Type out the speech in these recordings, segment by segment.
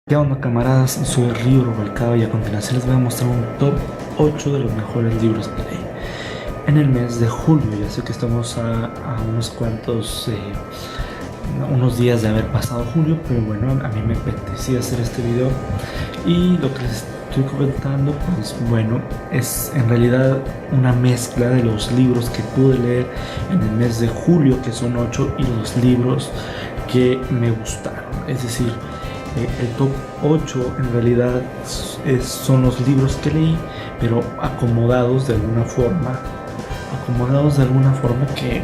¿Qué onda, camaradas? Soy Río Rubalcaba y a continuación les voy a mostrar un top 8 de los mejores libros que leí en el mes de julio. Ya sé que estamos a unos cuantos, unos días de haber pasado julio, pero bueno, a mí me apetecía hacer este video y lo que les estoy comentando, pues bueno, es en realidad una mezcla de los libros que pude leer en el mes de julio, que son 8, y los libros que me gustaron. Es decir, el top 8 en realidad son los libros que leí, pero acomodados de alguna forma que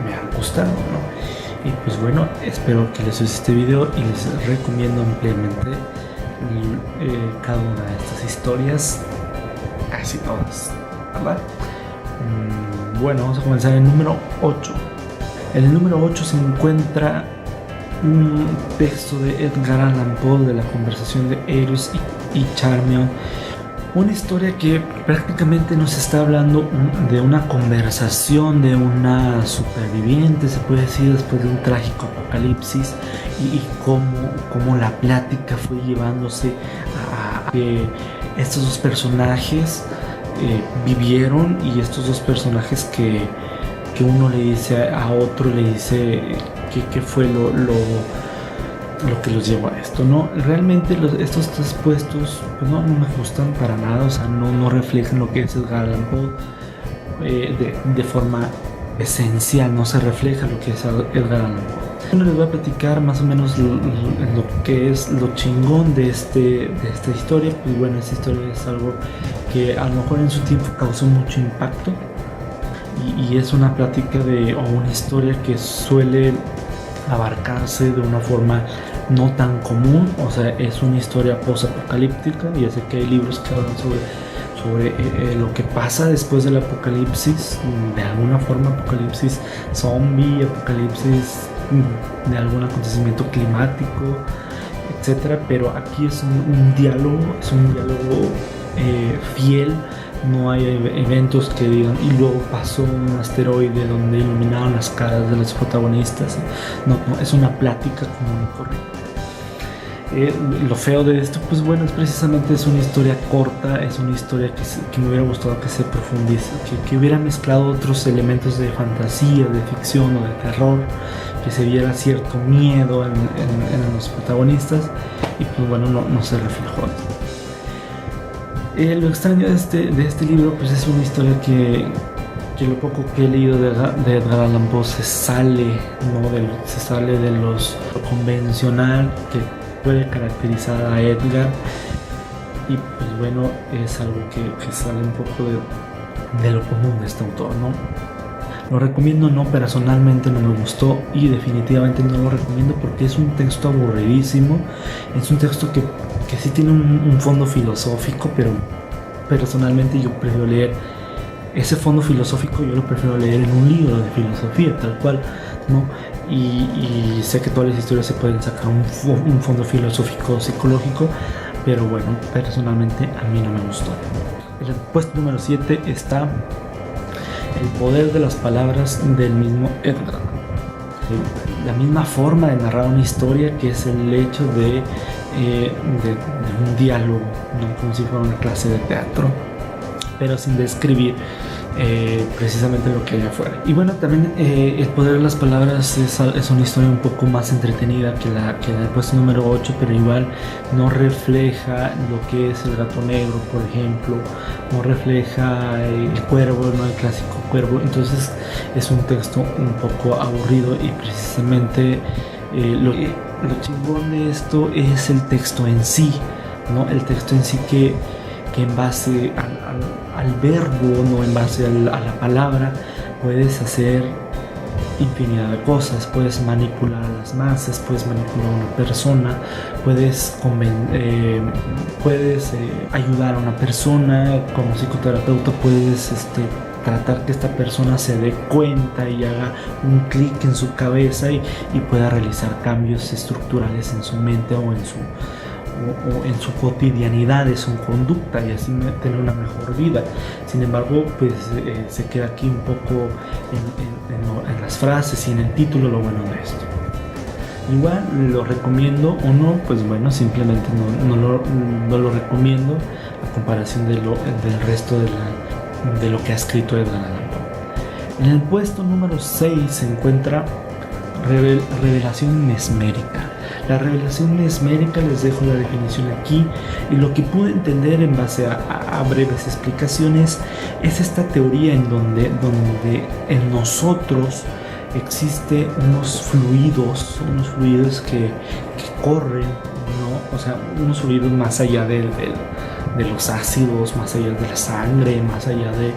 me han gustado, ¿no? Y pues bueno, espero que les guste este video y les recomiendo ampliamente cada una de estas historias, casi todas, ¿verdad? Bueno, vamos a comenzar en el número 8. En el número 8 se encuentra un texto de Edgar Allan Poe, de la conversación de Eros y Charmion. Una historia que prácticamente nos está hablando de una conversación de una superviviente, se puede decir, después de un trágico apocalipsis, y cómo la plática fue llevándose a que estos dos personajes vivieron, y estos dos personajes que uno le dice a otro, le dice qué fue lo que los llevó a esto, ¿no? Realmente estos tres puestos pues no me gustan para nada, o sea, no reflejan lo que es Edgar Allan Poe de forma esencial, no se refleja lo que es Edgar Allan Poe. Bueno, les voy a platicar más o menos lo que es lo chingón de esta historia. Pues bueno, esta historia es algo que a lo mejor en su tiempo causó mucho impacto, y es una plática o una historia que suele abarcarse de una forma no tan común. O sea, es una historia post-apocalíptica, y ya sé que hay libros que hablan sobre lo que pasa después del apocalipsis, de alguna forma apocalipsis zombie, apocalipsis de algún acontecimiento climático, etcétera. Pero aquí es un diálogo fiel. No hay eventos que digan y luego pasó un asteroide donde iluminaron las caras de los protagonistas. No, es una plática común y corriente. Lo feo de esto, pues bueno, es precisamente es una historia corta, es una historia que me hubiera gustado que se profundice, que hubiera mezclado otros elementos de fantasía, de ficción o de terror, que se viera cierto miedo en los protagonistas, y pues bueno, no se reflejó. Lo extraño de este libro, pues es una historia que lo poco que he leído de Edgar Allan Poe se sale de lo convencional que puede caracterizar a Edgar, y pues bueno, es algo que sale un poco de lo común de este autor, ¿no? Lo recomiendo, no, personalmente no me gustó, y definitivamente no lo recomiendo porque es un texto aburridísimo. Es un texto que sí tiene un fondo filosófico, pero personalmente yo prefiero leer ese fondo filosófico, yo lo prefiero leer en un libro de filosofía, tal cual, ¿no? Y sé que todas las historias se pueden sacar un fondo filosófico psicológico, pero bueno, personalmente a mí no me gustó. En el puesto número 7 está El poder de las palabras, del mismo Edgar. La misma forma de narrar una historia, que es el hecho de un diálogo, ¿no? Como si fuera una clase de teatro, pero sin describir precisamente lo que hay afuera. Y bueno, también El poder de las palabras es una historia un poco más entretenida que la del puesto número 8, pero igual no refleja lo que es El gato negro, por ejemplo, no refleja El cuervo, ¿no? El clásico cuervo. Entonces es un texto un poco aburrido, y precisamente Lo chingón de esto es el texto en sí, ¿no? El texto en sí que en base al verbo, no en base a la palabra, puedes hacer infinidad de cosas. Puedes manipular a las masas, puedes manipular a una persona, puedes ayudar a una persona. Como psicoterapeuta puedes tratar que esta persona se dé cuenta y haga un clic en su cabeza y pueda realizar cambios estructurales en su mente o en su cotidianidad, en su conducta, y así tener una mejor vida. Sin embargo, pues se queda aquí un poco en las frases y en el título lo bueno de esto. Igual lo recomiendo o no, pues bueno, simplemente no lo recomiendo a comparación del resto de lo que ha escrito Edgar Allan Poe. En el puesto número 6 se encuentra Revelación mesmérica. La revelación mesmérica, les dejo la definición aquí, y lo que pude entender en base a breves explicaciones es esta teoría en donde en nosotros existe unos fluidos que corren, ¿no? O sea, unos fluidos más allá de los ácidos, más allá de la sangre, más allá de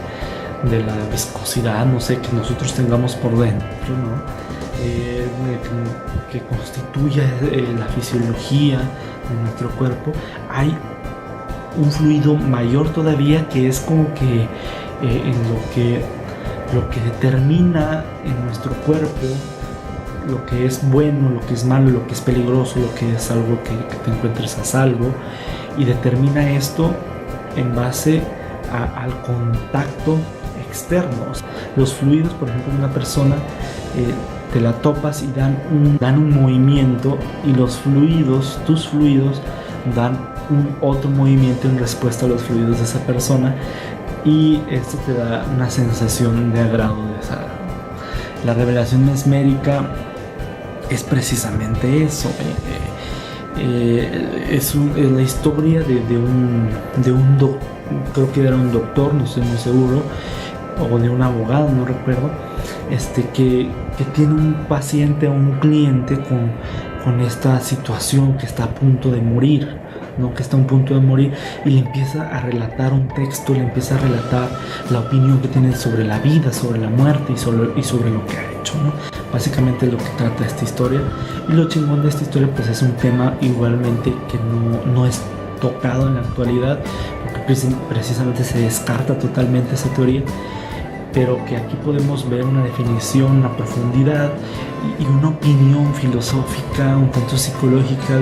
la viscosidad, no sé, que nosotros tengamos por dentro, ¿no? Que constituya la fisiología de nuestro cuerpo. Hay un fluido mayor todavía que es como que lo que determina en nuestro cuerpo lo que es bueno, lo que es malo, lo que es peligroso, lo que es algo que te encuentres a salvo, y determina esto en base al contacto externo. Los fluidos, por ejemplo, de una persona te la topas y dan un movimiento, y tus fluidos dan un otro movimiento en respuesta a los fluidos de esa persona, y esto te da una sensación de agrado o desagrado. La revelación mesmérica es precisamente eso. Es la historia de un creo que era un doctor, no estoy muy seguro, o de un abogado, no recuerdo, que tiene un paciente o un cliente con esta situación, que está a punto de morir, ¿no? Que está a un punto de morir, y le empieza a relatar un texto, le empieza a relatar la opinión que tiene sobre la vida, sobre la muerte y sobre lo que ha hecho, ¿no? Básicamente lo que trata esta historia. Y lo chingón de esta historia, pues es un tema igualmente que no es tocado en la actualidad, porque precisamente se descarta totalmente esa teoría, pero que aquí podemos ver una definición, una profundidad y una opinión filosófica, un tanto psicológica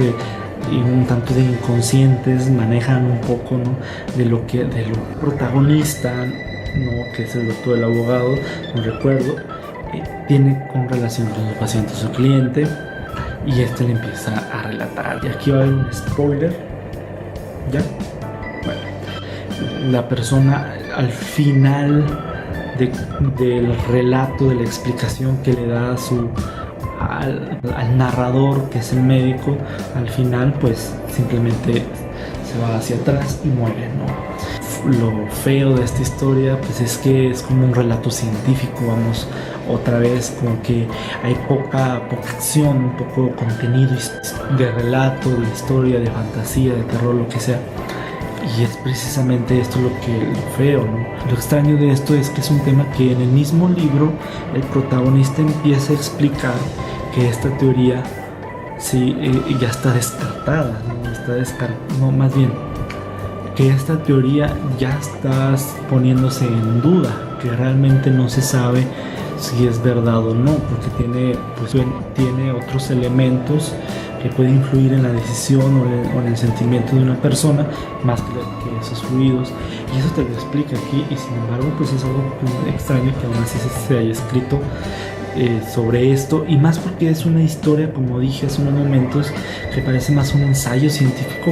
y un tanto de inconscientes manejan un poco, ¿no? de lo protagonista, ¿no? Que es el doctor, el abogado, no recuerdo, tiene con relación con su paciente, su cliente, y le empieza a relatar. Y aquí va a haber un spoiler, ¿ya? Bueno, la persona al final del relato, de la explicación que le da al narrador, que es el médico, al final pues simplemente se va hacia atrás y muere, ¿no? Lo feo de esta historia pues es que es como un relato científico, vamos, otra vez como que hay poca acción, poco contenido de relato, de historia, de fantasía, de terror, lo que sea. Y es precisamente esto lo feo, ¿no? Lo extraño de esto es que es un tema que en el mismo libro el protagonista empieza a explicar que esta teoría sí, ya está descartada, ¿no? Más bien, que esta teoría ya está poniéndose en duda, que realmente no se sabe si es verdad o no, porque tiene otros elementos que puede influir en la decisión o en el sentimiento de una persona más que esos fluidos, y eso te lo explica aquí. Y sin embargo pues es algo extraño que aún así se haya escrito sobre esto, y más porque es una historia, como dije hace unos momentos, que parece más un ensayo científico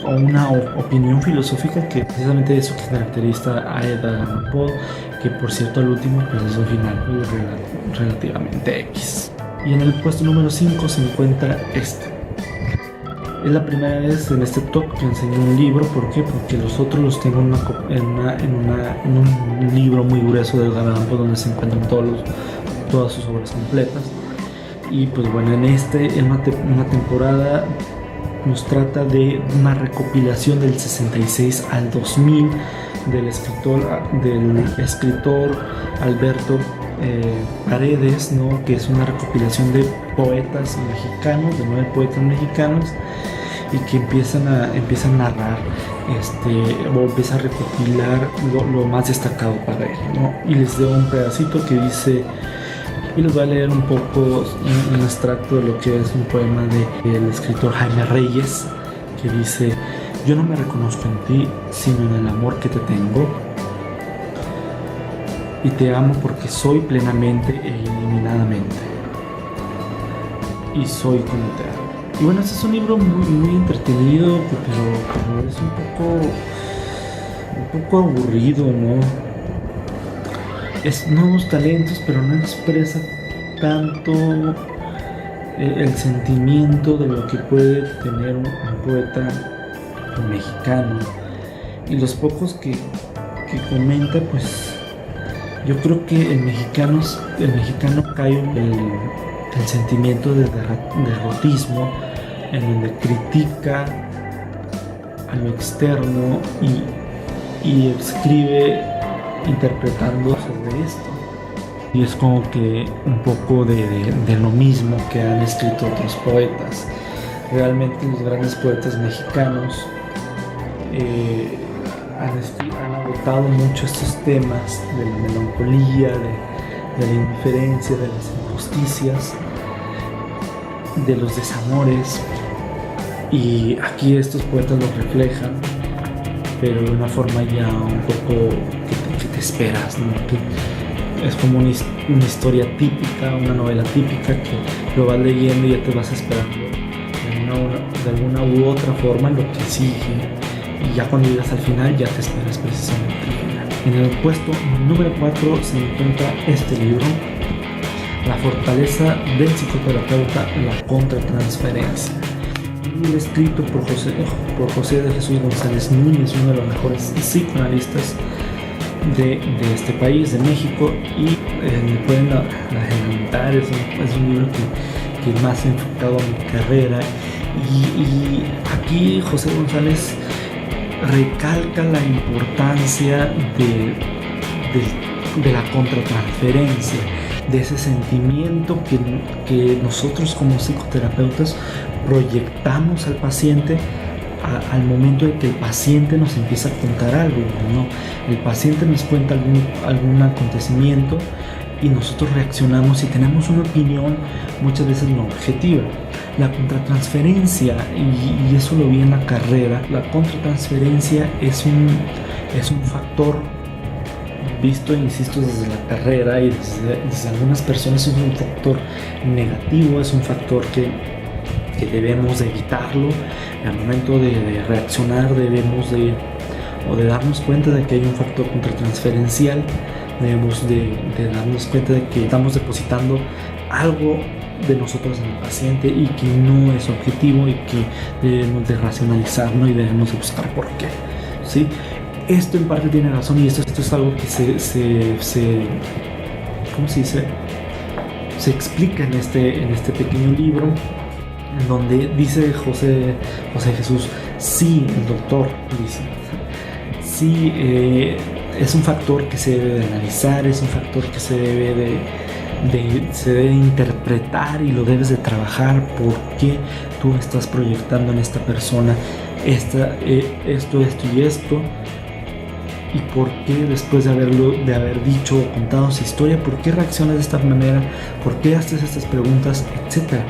o una opinión filosófica, que precisamente eso que caracteriza a Edgar Allan Poe, que por cierto al último pues es un final relativamente X. Y en el puesto número 5 se encuentra este. Es la primera vez en este top que enseño un libro. ¿Por qué? Porque los otros los tengo en un libro muy grueso de Edgar Allan Poe, donde se encuentran todas sus obras completas. Y pues bueno, en una temporada nos trata de una recopilación del 66 al 2000 del escritor Alberto Paredes, ¿no? Que es una recopilación de poetas mexicanos, de 9 poetas mexicanos, y que empiezan a narrar o empieza a recopilar lo más destacado para él, ¿no? Y les doy un pedacito que dice, y les voy a leer un poco un extracto de lo que es un poema del escritor Jaime Reyes, que dice: yo no me reconozco en ti, sino en el amor que te tengo, y te amo porque soy plenamente e ilimitadamente, y soy como te amo. Y bueno, este es un libro muy, muy entretenido, pero es un poco aburrido, ¿no? Es nuevos talentos, pero no expresa tanto el sentimiento de lo que puede tener un poeta mexicano. Y los pocos que comenta, pues yo creo que el mexicano cae en el sentimiento de derrotismo, en donde critica a lo externo y escribe interpretando sobre esto. Y es como que un poco de lo mismo que han escrito otros poetas. Realmente los grandes poetas mexicanos han agotado mucho estos temas de la melancolía, de la indiferencia, de las injusticias, de los desamores, y aquí estos poetas los reflejan, pero de una forma ya un poco que te esperas, ¿no? Que es como una historia típica, una novela típica, que lo vas leyendo y ya te vas esperando de alguna u otra forma lo que sigue, y ya cuando llegas al final ya te esperas precisamente al final. En el puesto número 4 se encuentra este libro, La fortaleza del psicoterapeuta, la contratransferencia. Un libro escrito por José de Jesús González Núñez, uno de los mejores psicoanalistas de este país, de México, y me pueden adelantar, es un libro que más enfocado a mi carrera, y aquí José González recalca la importancia de la contratransferencia, de ese sentimiento que nosotros como psicoterapeutas proyectamos al paciente al momento de que el paciente nos empieza a contar algo, ¿no? El paciente nos cuenta algún acontecimiento y nosotros reaccionamos y tenemos una opinión muchas veces no objetiva. La contratransferencia, y eso lo vi en la carrera, la contratransferencia es un factor visto, insisto, desde la carrera y desde algunas personas, es un factor negativo, es un factor que debemos de evitarlo. Al momento de reaccionar debemos de darnos cuenta de que hay un factor contratransferencial, debemos de darnos cuenta de que estamos depositando algo de nosotros en el paciente y que no es objetivo, y que debemos de racionalizarlo y debemos de buscar por qué, ¿sí? Esto en parte tiene razón, y esto es algo que ¿cómo se dice? Se explica en este pequeño libro, en donde dice José Jesús, sí, el doctor dice, sí, es un factor que se debe de analizar, es un factor que se debe interpretar, y lo debes de trabajar. ¿Por qué tú estás proyectando en esta persona esto y esto? ¿Y por qué después de haber dicho o contado esa historia, por qué reaccionas de esta manera? ¿Por qué haces estas preguntas? Etcétera,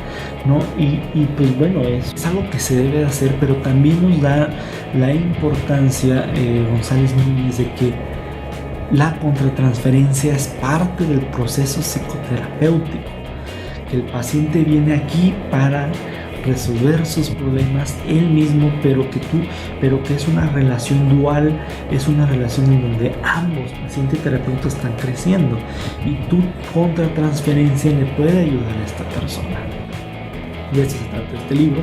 ¿no? Y pues bueno, es algo que se debe de hacer, pero también nos da la importancia, González Núñez, de que la contratransferencia es parte del proceso psicoterapéutico, que el paciente viene aquí para resolver sus problemas él mismo, pero que es una relación dual, es una relación en donde ambos, paciente y terapeuta, están creciendo, y tu contratransferencia le puede ayudar a esta persona. De eso se trata este libro,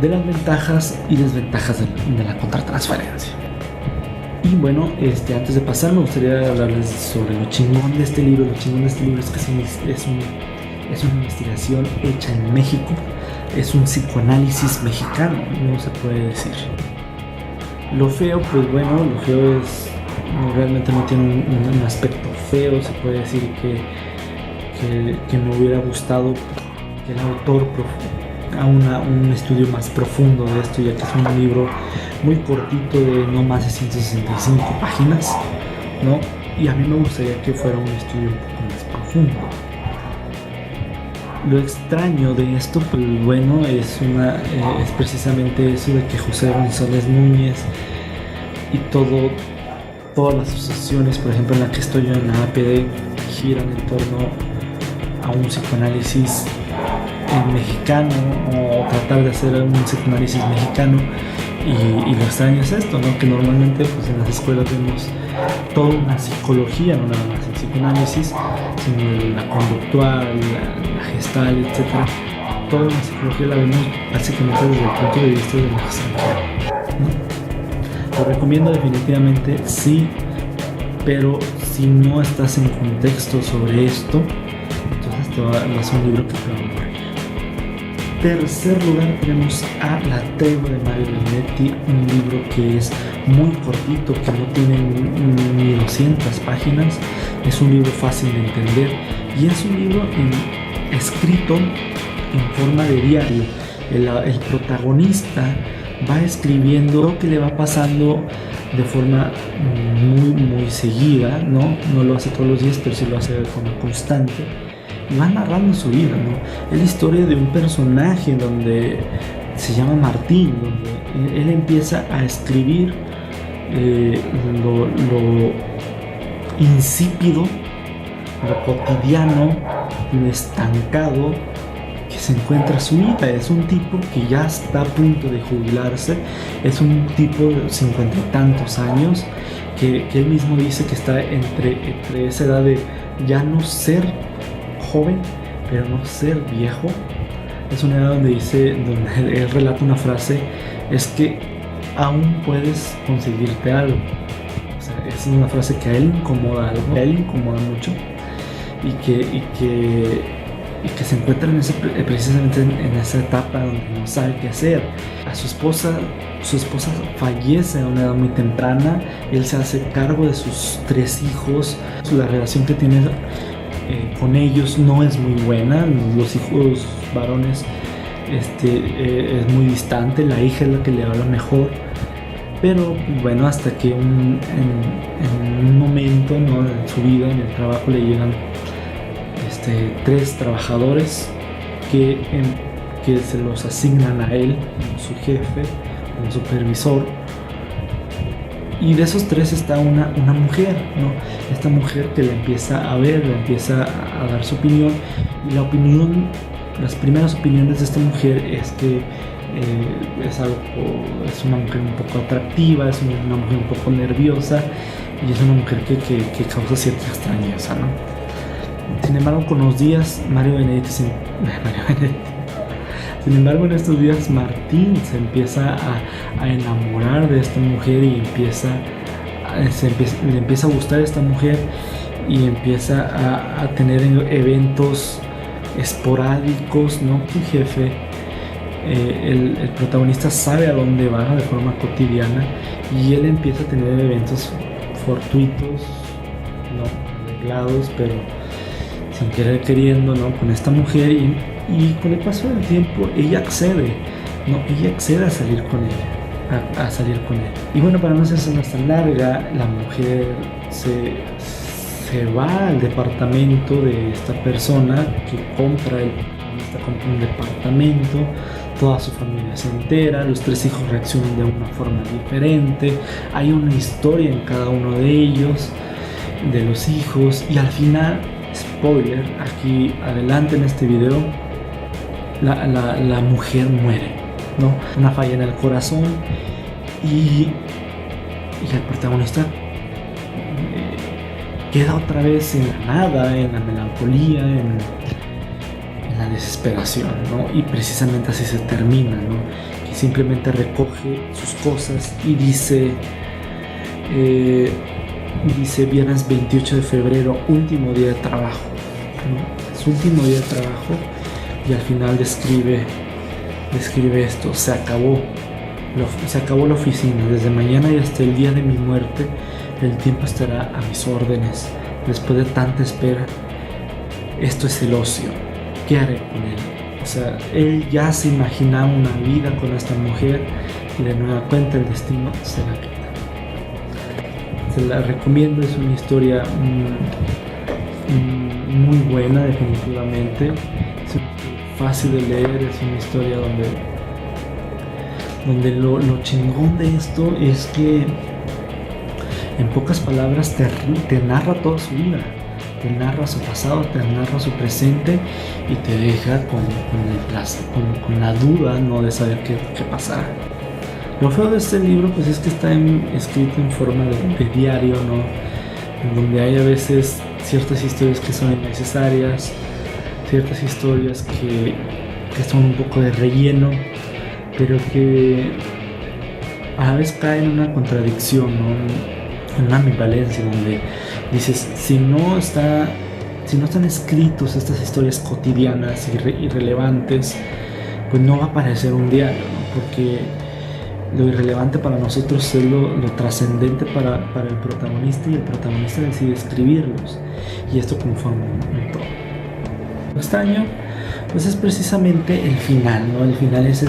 de las ventajas y desventajas de la contratransferencia. Y bueno, antes de pasar, me gustaría hablarles sobre lo chingón de este libro. Lo chingón de este libro es que es una investigación hecha en México, es un psicoanálisis mexicano, no se puede decir. Lo feo, pues bueno, lo feo es, realmente no tiene un aspecto feo, se puede decir que me hubiera gustado que el autor haga un estudio más profundo de esto, ya que es un libro muy cortito de no más de 165 páginas, ¿no? Y a mí me gustaría que fuera un estudio un poco más profundo. Lo extraño de esto, pues bueno, es precisamente eso de que José González Núñez y todas las asociaciones, por ejemplo en la que estoy yo en la APD, giran en torno a un psicoanálisis mexicano, o tratar de hacer un psicoanálisis mexicano. Y lo extraño es esto, ¿no? Que normalmente pues en las escuelas vemos toda una psicología, no nada más el psicoanálisis, sino la conductual, la gestal, etc. Toda una psicología la vemos básicamente desde el punto de vista del extranjero, ¿no? Lo recomiendo definitivamente, sí, pero si no estás en contexto sobre esto, entonces va a ser un libro que te va a aburrir. Tercer lugar tenemos a La Tregua de Mario Benedetti, un libro que es muy cortito, que no tiene ni 200 páginas, es un libro fácil de entender y es un libro escrito en forma de diario. El protagonista va escribiendo lo que le va pasando de forma muy seguida, no lo hace todos los días, pero sí lo hace de forma constante. Y va narrando su vida, ¿no? Es la historia de un personaje donde se llama Martín, donde él empieza a escribir lo insípido, lo cotidiano, lo estancado que se encuentra su vida. Es un tipo que ya está a punto de jubilarse, es un tipo de 50 y tantos años que él mismo dice que está entre esa edad de ya no ser joven, pero no ser viejo. Es una edad donde él relata una frase, es que aún puedes conseguirte algo. O sea, es una frase que a él incomoda algo, a él incomoda mucho, y que se encuentra precisamente en esa etapa donde no sabe qué hacer. A su esposa fallece a una edad muy temprana, él se hace cargo de sus 3 hijos, la relación que tiene con ellos no es muy buena, los hijos varones es muy distante, la hija es la que le habla mejor, pero bueno, hasta que en un momento, ¿no?, en su vida, en el trabajo, le llegan 3 trabajadores que se los asignan a él como su jefe, como supervisor. Y de esos 3 está una mujer, ¿no? Esta mujer que le empieza a ver, le empieza a dar su opinión. Y las primeras opiniones de esta mujer es que es una mujer un poco atractiva, es una mujer un poco nerviosa y es una mujer que causa cierta extrañeza, ¿no? Sin embargo, con los días, Sin embargo, en estos días Martín se empieza a enamorar de esta mujer y le empieza a gustar esta mujer y empieza a tener eventos esporádicos, ¿no? Tu jefe, el protagonista sabe a dónde va de forma cotidiana y él empieza a tener eventos fortuitos, no arreglados, pero sin querer queriendo, ¿no?, con esta mujer y con el paso del tiempo ella accede a salir con él, Y bueno, para no hacerse más tan larga, la mujer se va al departamento de esta persona que compra un departamento, toda su familia se entera, los 3 hijos reaccionan de una forma diferente, hay una historia en cada uno de ellos, de los hijos, y al final, spoiler, aquí adelante en este video, la mujer muere, ¿no? Una falla en el corazón y el protagonista queda otra vez en la nada, en la melancolía, en la desesperación, ¿no? Y precisamente así se termina, ¿no? Que simplemente recoge sus cosas y dice viernes 28 de febrero, último día de trabajo, ¿no? su último día de trabajo, y al final describe esto: se acabó la oficina, desde mañana y hasta el día de mi muerte el tiempo estará a mis órdenes. Después de tanta espera, esto es el ocio, ¿qué haré con él? O sea, él ya se imaginaba una vida con esta mujer y de nueva cuenta el destino se la quita. Se la recomiendo, es una historia muy buena, definitivamente. Es fácil de leer, es una historia donde lo chingón de esto es que en pocas palabras te narra toda su vida, te narra su pasado, te narra su presente y te deja con la duda, ¿no?, de saber qué pasará. Lo feo de este libro pues es que está escrito en forma de diario, ¿no?, en donde hay a veces ciertas historias que son innecesarias, ciertas historias que son un poco de relleno, pero que a la vez caen en una contradicción, ¿no?, en una ambivalencia, donde dices, si no están escritos estas historias cotidianas y irrelevantes, pues no va a parecer un diario, ¿no?, porque lo irrelevante para nosotros es lo trascendente para el protagonista, y el protagonista decide escribirlos, y esto conforma un todo. Lo extraño pues es precisamente el final, ¿no? El final es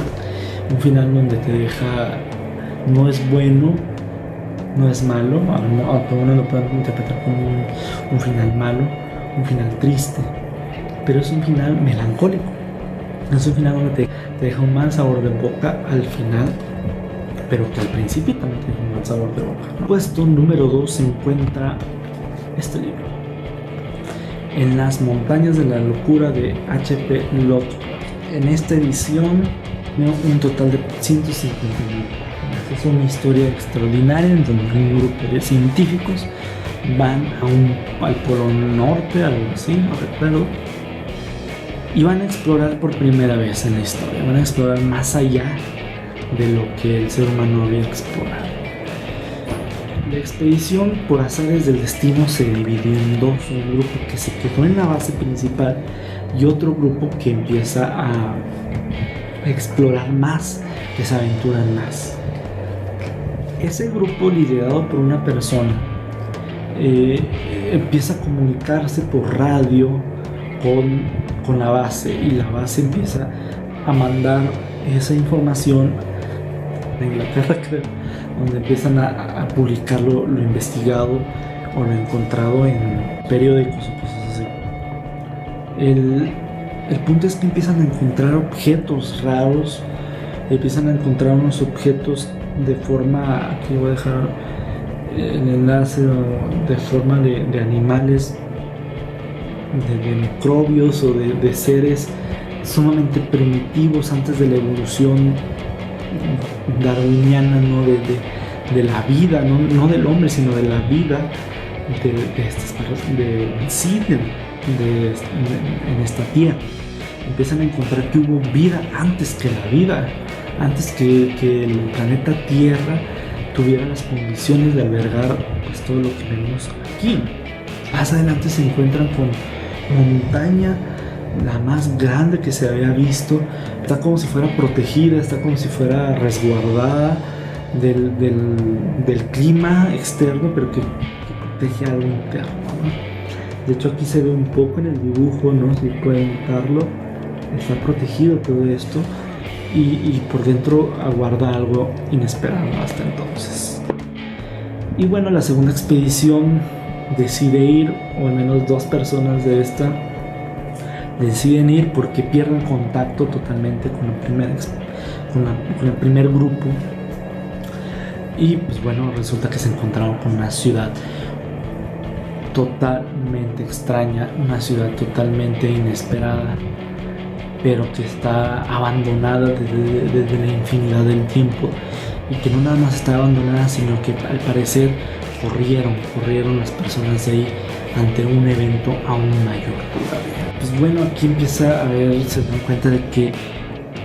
un final donde te deja, no es bueno, no es malo, aunque uno lo puede interpretar como un final malo, un final triste, pero es un final melancólico, es un final donde te deja un mal sabor de boca al final, pero que al principio también te deja un mal sabor de boca, ¿no? Puesto número 2 se encuentra este libro, En las montañas de la locura, de H.P. Lovecraft. En esta edición veo un total de 151 páginas. Es una historia extraordinaria en donde un grupo de científicos van al Polo Norte, algo así, no recuerdo, y van a explorar por primera vez en la historia, van a explorar más allá de lo que el ser humano había explorado. La expedición, por azares del destino, se dividió en dos: un grupo que se quedó en la base principal y otro grupo que empieza a explorar más, que se aventura más. Ese grupo, liderado por una persona, empieza a comunicarse por radio con la base, y la base empieza a mandar esa información de Inglaterra, creo, donde empiezan a publicar lo investigado o lo encontrado en periódicos o cosas así. El punto es que empiezan a encontrar objetos raros, empiezan a encontrar unos objetos de forma, aquí voy a dejar el enlace, de forma de animales, de microbios o de seres sumamente primitivos antes de la evolución darwiniana, ¿no?, de la vida, no del hombre, sino de la vida de estas personas, en esta tierra. Empiezan a encontrar que hubo vida antes que la vida, antes que el planeta Tierra tuviera las condiciones de albergar pues todo lo que vemos aquí. Más adelante se encuentran con una montaña, la más grande que se había visto. Está como si fuera protegida, está como si fuera resguardada del clima externo, pero que protege algo interno, ¿no? De hecho, aquí se ve un poco en el dibujo, ¿no?, si pueden notarlo. Está protegido todo esto, y por dentro aguarda algo inesperado hasta entonces. Y bueno, la segunda expedición decide ir, o al menos dos personas de esta deciden ir, porque pierden contacto totalmente con el primer grupo. Y pues bueno, resulta que se encontraron con una ciudad totalmente extraña, una ciudad totalmente inesperada, pero que está abandonada desde la infinidad del tiempo, y que no nada más está abandonada, sino que al parecer corrieron las personas de ahí ante un evento aún mayor todavía. Pues bueno, aquí empieza a ver, se dan cuenta de que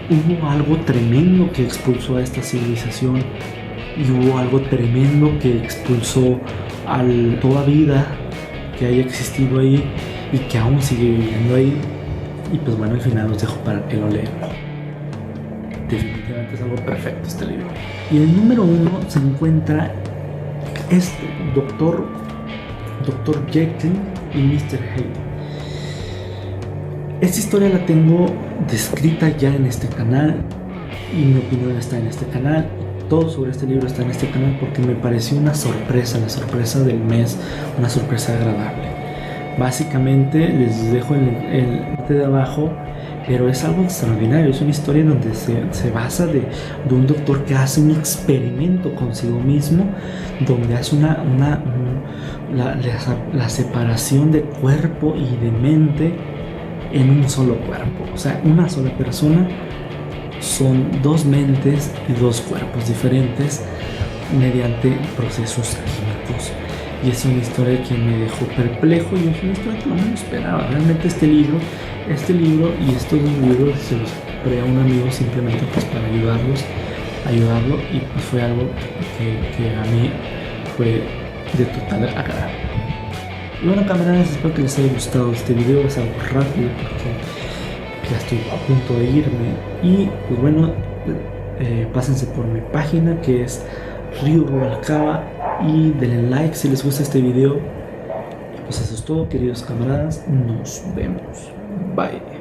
hubo algo tremendo que expulsó a esta civilización, y hubo algo tremendo que expulsó a toda vida que haya existido ahí, y que aún sigue viviendo ahí. Y pues bueno, al final los dejo para que lo lean. Definitivamente es algo perfecto este libro. Y en el número 1 se encuentra este, Dr. Jekyll y Mr. Hyde. Esta historia la tengo descrita ya en este canal y mi opinión está en este canal. Todo sobre este libro está en este canal porque me pareció una sorpresa, la sorpresa del mes, una sorpresa agradable. Básicamente les dejo el parte de abajo, pero es algo extraordinario. Es una historia donde se basa de un doctor que hace un experimento consigo mismo, donde hace la separación de cuerpo y de mente en un solo cuerpo. O sea, una sola persona son dos mentes y dos cuerpos diferentes mediante procesos químicos. Y es una historia que me dejó perplejo y es una historia que no me esperaba. Realmente este libro y estos dos libros se los compré a un amigo simplemente pues para ayudarlo, y pues fue algo que a mí fue de total agrado. Y bueno, camaradas, espero que les haya gustado este video. Es algo rápido porque ya estoy a punto de irme. Y pues bueno, pásense por mi página que es Ryu Rubalcaba y denle like si les gusta este video. Y pues eso es todo, queridos camaradas. Nos vemos. Bye.